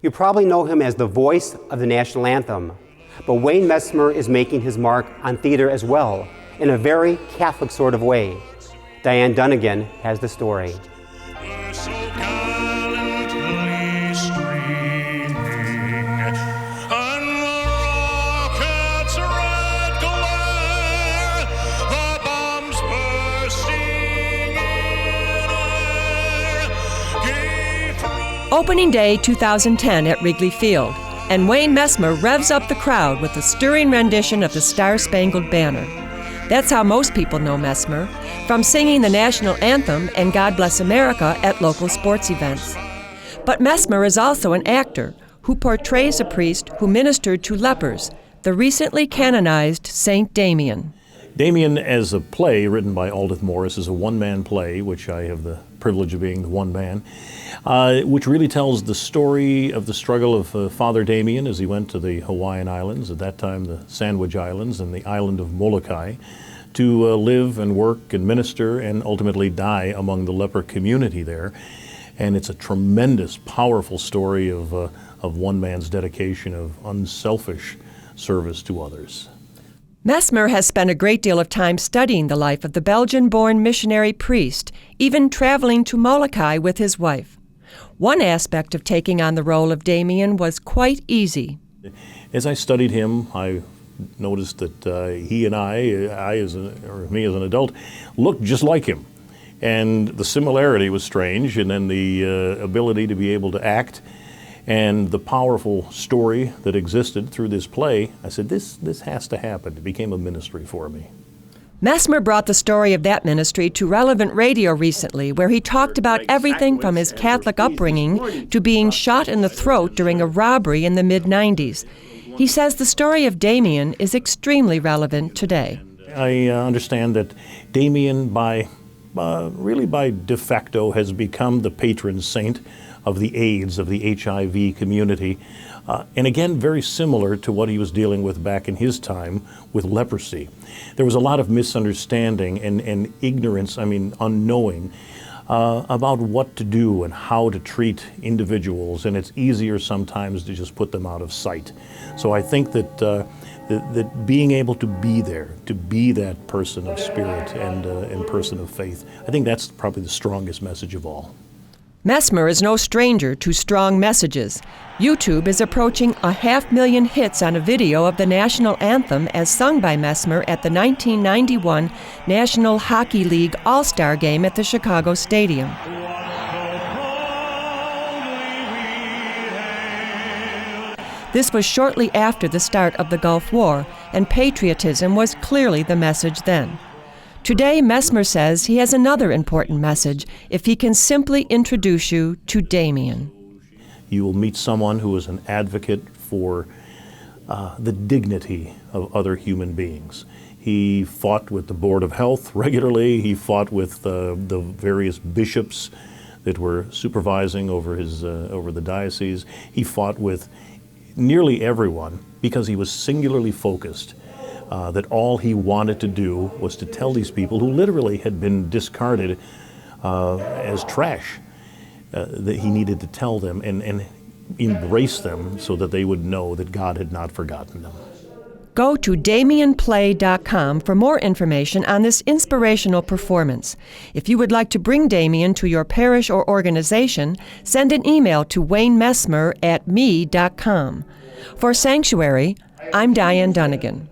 You probably know him as the voice of the National Anthem, but Wayne Messmer is making his mark on theater as well, in a very Catholic sort of way. Diane Dunnigan has the story. Opening day 2010 at Wrigley Field, and Wayne Messmer revs up the crowd with a stirring rendition of the Star-Spangled Banner. That's how most people know Messmer, from singing the National Anthem and God Bless America at local sports events. But Messmer is also an actor who portrays a priest who ministered to lepers, the recently canonized Saint Damien. Damien, as a play written by Aldith Morris, is a one-man play, which I have the privilege of being the one man, which really tells the story of the struggle of Father Damien as he went to the Hawaiian Islands, at that time the Sandwich Islands, and the island of Molokai, to live and work and minister and ultimately die among the leper community there. And it's a tremendous, powerful story of one man's dedication of unselfish service to others. Messmer has spent a great deal of time studying the life of the Belgian-born missionary priest, even traveling to Molokai with his wife. One aspect of taking on the role of Damien was quite easy. As I studied him, I noticed that he and me as an adult, looked just like him. And the similarity was strange, and then the ability to be able to act and the powerful story that existed through this play, I said, this has to happen. It became a ministry for me. Messmer brought the story of that ministry to Relevant Radio recently, where he talked about everything from his Catholic upbringing to being shot in the throat during a robbery in the mid-90s. He says the story of Damien is extremely relevant today. I understand that Damien, really by de facto, has become the patron saint of the AIDS, of the HIV community. And again, very similar to what he was dealing with back in his time with leprosy. There was a lot of misunderstanding and ignorance, unknowing, about what to do and how to treat individuals, and it's easier sometimes to just put them out of sight. So I think that that being able to be there, to be that person of spirit and person of faith, I think that's probably the strongest message of all. Messmer is no stranger to strong messages. YouTube is approaching 500,000 hits on a video of the National Anthem as sung by Messmer at the 1991 National Hockey League All-Star Game at the Chicago Stadium. This was shortly after the start of the Gulf War, and patriotism was clearly the message then. Today, Messmer says he has another important message if he can simply introduce you to Damien. You will meet someone who is an advocate for the dignity of other human beings. He fought with the Board of Health regularly. He fought with the various bishops that were supervising over the diocese. He fought with nearly everyone because he was singularly focused that all he wanted to do was to tell these people who literally had been discarded as trash, that he needed to tell them and embrace them so that they would know that God had not forgotten them. Go to DamienPlay.com for more information on this inspirational performance. If you would like to bring Damien to your parish or organization, send an email to WayneMessmer@me.com. For Sanctuary, I'm Diane Dunnigan.